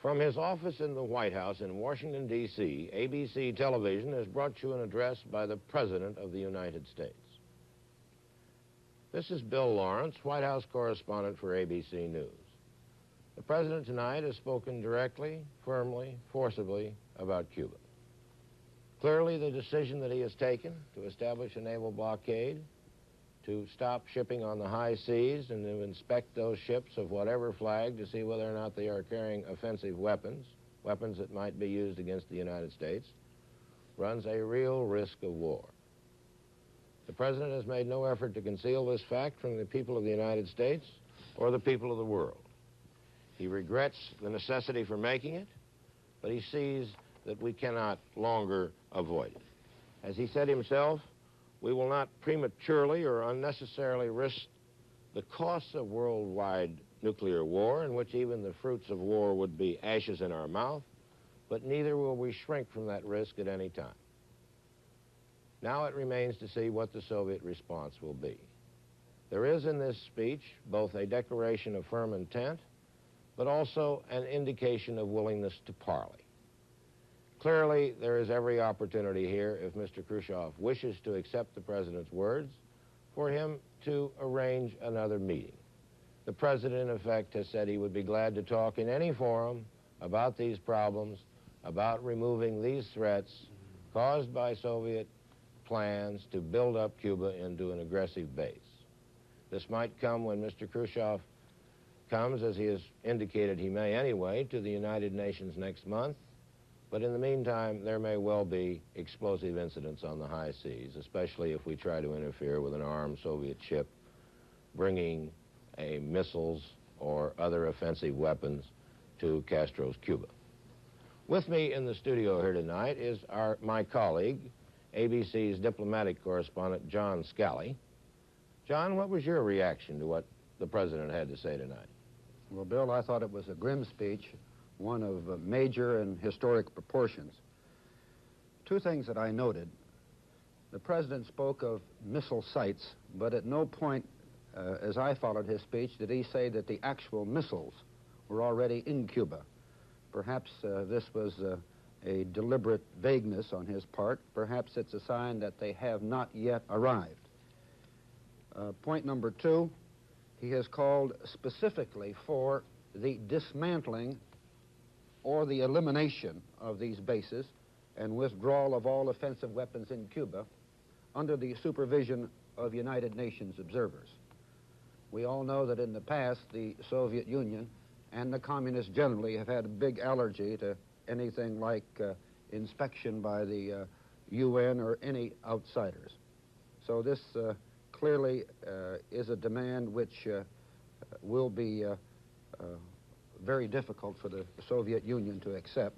From his office in the White House in Washington, D.C., ABC Television has brought you an address by the President of the United States. This is Bill Lawrence, White House correspondent for ABC News. The President tonight has spoken directly, firmly, forcibly about Cuba. Clearly, the decision that he has taken to establish a naval blockade, to stop shipping on the high seas and to inspect those ships of whatever flag to see whether or not they are carrying offensive weapons, weapons that might be used against the United States, runs a real risk of war. The President has made no effort to conceal this fact from the people of the United States or the people of the world. He regrets the necessity for making it, but he sees that we cannot longer avoid it. As he said himself, we will not prematurely or unnecessarily risk the costs of worldwide nuclear war, in which even the fruits of war would be ashes in our mouth, but neither will we shrink from that risk at any time. Now it remains to see what the Soviet response will be. There is in this speech both a declaration of firm intent, but also an indication of willingness to parley. Clearly, there is every opportunity here, if Mr. Khrushchev wishes to accept the President's words, for him to arrange another meeting. The President, in effect, has said he would be glad to talk in any forum about these problems, about removing these threats caused by Soviet plans to build up Cuba into an aggressive base. This might come when Mr. Khrushchev comes, as he has indicated he may anyway, to the United Nations next month. But in the meantime, there may well be explosive incidents on the high seas, especially if we try to interfere with an armed Soviet ship bringing missiles or other offensive weapons to Castro's Cuba. With me in the studio here tonight is my colleague, ABC's diplomatic correspondent, John Scali. John, what was your reaction to what the President had to say tonight? Well, Bill, I thought it was a grim speech, one of major and historic proportions. Two things that I noted. The President spoke of missile sites, but at no point, as I followed his speech, did he say that the actual missiles were already in Cuba. Perhaps this was a deliberate vagueness on his part. Perhaps it's a sign that they have not yet arrived. Point number two, he has called specifically for the dismantling or the elimination of these bases and withdrawal of all offensive weapons in Cuba under the supervision of United Nations observers. We all know that in the past, the Soviet Union and the communists generally have had a big allergy to anything like inspection by the UN or any outsiders. So this clearly is a demand which will be very difficult for the Soviet Union to accept.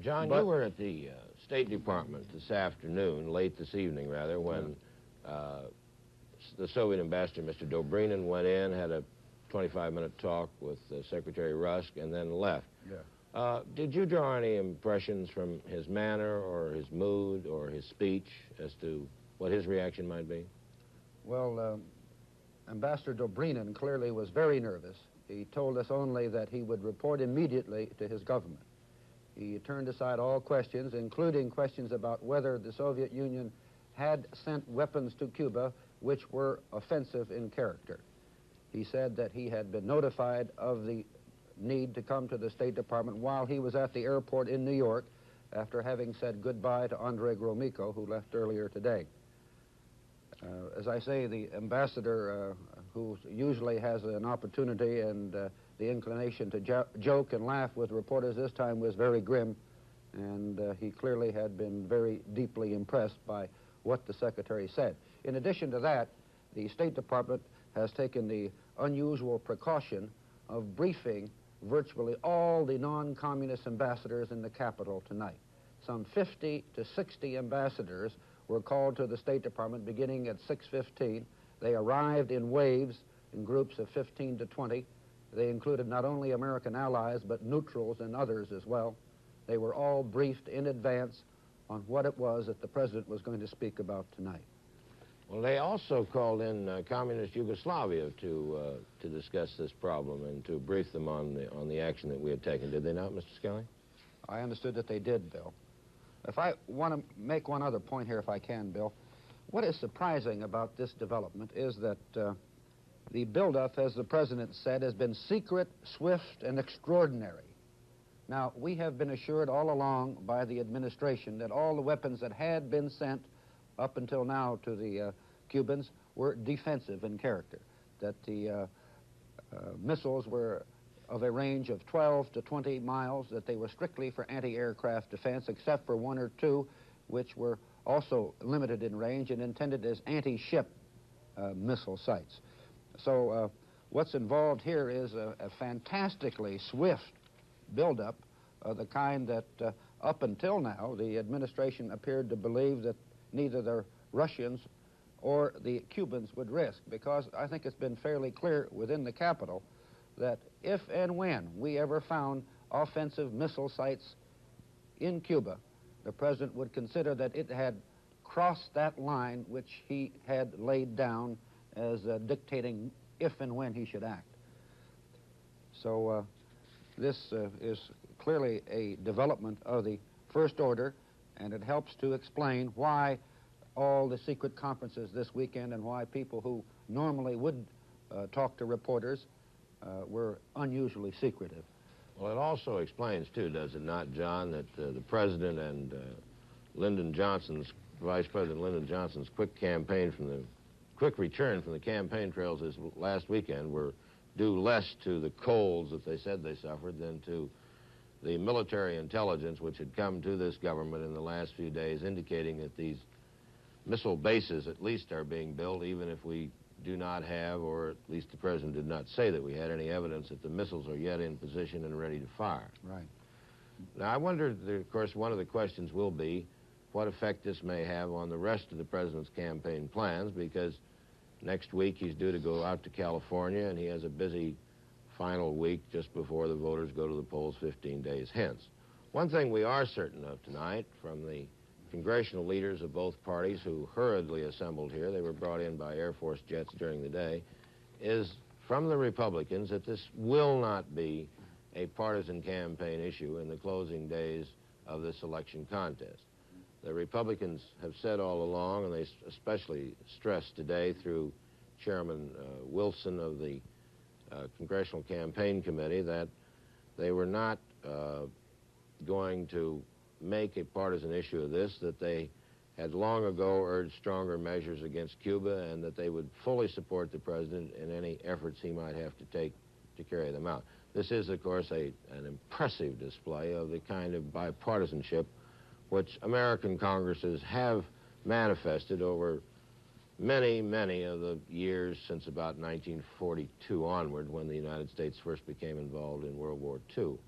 John, you were at the State Department this afternoon, late this evening rather, when the Soviet ambassador, Mr. Dobrynin, went in, had a 25-minute talk with Secretary Rusk, and then left. Yeah. Did you draw any impressions from his manner or his mood or his speech as to what his reaction might be? Well, Ambassador Dobrynin clearly was very nervous. He told us only that he would report immediately to his government. He turned aside all questions, including questions about whether the Soviet Union had sent weapons to Cuba which were offensive in character. He said that he had been notified of the need to come to the State Department while he was at the airport in New York after having said goodbye to Andrei Gromyko, who left earlier today. As I say, the ambassador, who usually has an opportunity and the inclination to joke and laugh with reporters, this time was very grim, and he clearly had been very deeply impressed by what the Secretary said. In addition to that, the State Department has taken the unusual precaution of briefing virtually all the non-communist ambassadors in the capital tonight. Some 50 to 60 ambassadors were called to the State Department beginning at 6:15. They arrived in waves, in groups of 15 to 20. They included not only American allies, but neutrals and others as well. They were all briefed in advance on what it was that the President was going to speak about tonight. Well, they also called in communist Yugoslavia to discuss this problem and to brief them on the action that we had taken. Did they not, Mr. Scali? I understood that they did, Bill. If I want to make one other point here, if I can, Bill, what is surprising about this development is that the buildup, as the President said, has been secret, swift, and extraordinary. Now, we have been assured all along by the administration that all the weapons that had been sent up until now to the Cubans were defensive in character, that the missiles were of a range of 12 to 20 miles, that they were strictly for anti-aircraft defense, except for one or two, which were also limited in range and intended as anti-ship missile sites. So what's involved here is a fantastically swift buildup of the kind that up until now the administration appeared to believe that neither the Russians or the Cubans would risk, because I think it's been fairly clear within the capital that if and when we ever found offensive missile sites in Cuba, the President would consider that it had crossed that line which he had laid down as dictating if and when he should act. So this is clearly a development of the first order, and it helps to explain why all the secret conferences this weekend and why people who normally would talk to reporters were unusually secretive. Well, it also explains, too, does it not, John, that the President and Vice President Lyndon Johnson's quick return from the campaign trails this last weekend were due less to the colds that they said they suffered than to the military intelligence which had come to this government in the last few days, indicating that these missile bases at least are being built, even if we do not have, or at least the President did not say that we had any evidence that the missiles are yet in position and ready to fire. Right. Now, I wonder, of course, one of the questions will be what effect this may have on the rest of the President's campaign plans, because next week he's due to go out to California, and he has a busy final week just before the voters go to the polls 15 days hence. One thing we are certain of tonight from the congressional leaders of both parties who hurriedly assembled here, they were brought in by Air Force jets during the day, is from the Republicans that this will not be a partisan campaign issue in the closing days of this election contest. The Republicans have said all along, and they especially stressed today through Chairman Wilson of the Congressional Campaign Committee, that they were not going to make a partisan issue of this, that they had long ago urged stronger measures against Cuba, and that they would fully support the President in any efforts he might have to take to carry them out. This is, of course, an impressive display of the kind of bipartisanship which American Congresses have manifested over many, many of the years since about 1942 onward, when the United States first became involved in World War II.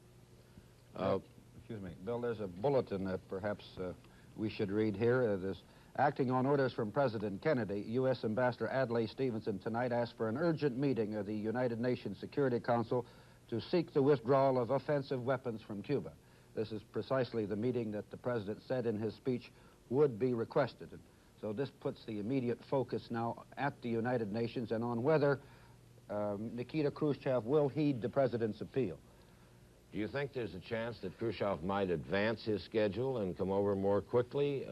Excuse me, Bill, there's a bulletin that perhaps we should read here. This, acting on orders from President Kennedy, U.S. Ambassador Adlai Stevenson tonight asked for an urgent meeting of the United Nations Security Council to seek the withdrawal of offensive weapons from Cuba. This is precisely the meeting that the President said in his speech would be requested. And so this puts the immediate focus now at the United Nations and on whether Nikita Khrushchev will heed the President's appeal. Do you think there's a chance that Khrushchev might advance his schedule and come over more quickly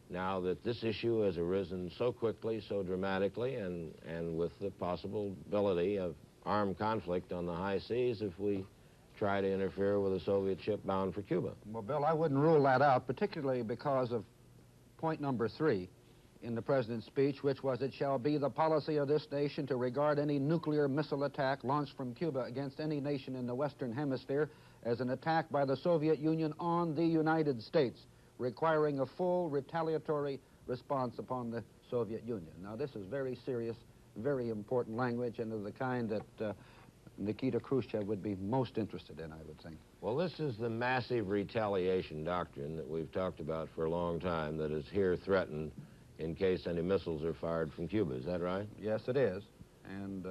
now that this issue has arisen so quickly, so dramatically, and with the possibility of armed conflict on the high seas if we try to interfere with a Soviet ship bound for Cuba? Well, Bill, I wouldn't rule that out, particularly because of point number 3 in the President's speech, which was, "It shall be the policy of this nation to regard any nuclear missile attack launched from Cuba against any nation in the Western Hemisphere as an attack by the Soviet Union on the United States, requiring a full retaliatory response upon the Soviet Union." Now, this is very serious, very important language, and of the kind that Nikita Khrushchev would be most interested in, I would think. Well, this is the massive retaliation doctrine that we've talked about for a long time that is here threatened in case any missiles are fired from Cuba. Is that right? Yes, it is. And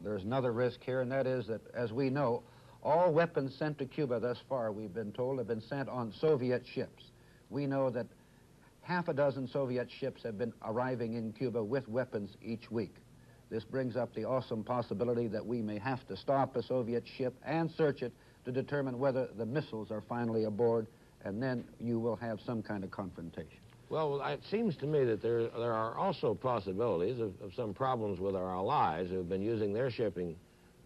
there's another risk here, and that is that, as we know, all weapons sent to Cuba thus far, we've been told, have been sent on Soviet ships. We know that half a dozen Soviet ships have been arriving in Cuba with weapons each week. This brings up the awesome possibility that we may have to stop a Soviet ship and search it to determine whether the missiles are finally aboard, and then you will have some kind of confrontation. Well, it seems to me that there are also possibilities of some problems with our allies who have been using their shipping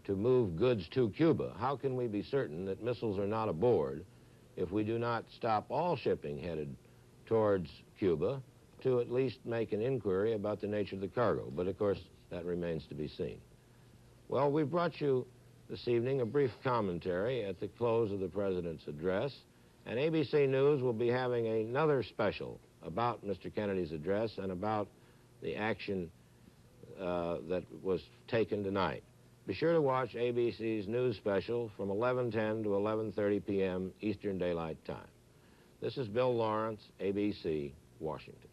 to move goods to Cuba. How can we be certain that missiles are not aboard if we do not stop all shipping headed towards Cuba to at least make an inquiry about the nature of the cargo? But, of course, that remains to be seen. Well, we brought you this evening a brief commentary at the close of the President's address, and ABC News will be having another special about Mr. Kennedy's address and about the action that was taken tonight. Be sure to watch ABC's news special from 11:10 to 11:30 p.m. Eastern Daylight Time. This is Bill Lawrence, ABC, Washington.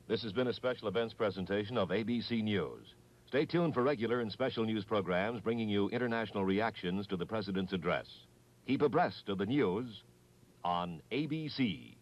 This has been a special events presentation of ABC News. Stay tuned for regular and special news programs bringing you international reactions to the President's address. Keep abreast of the news on ABC.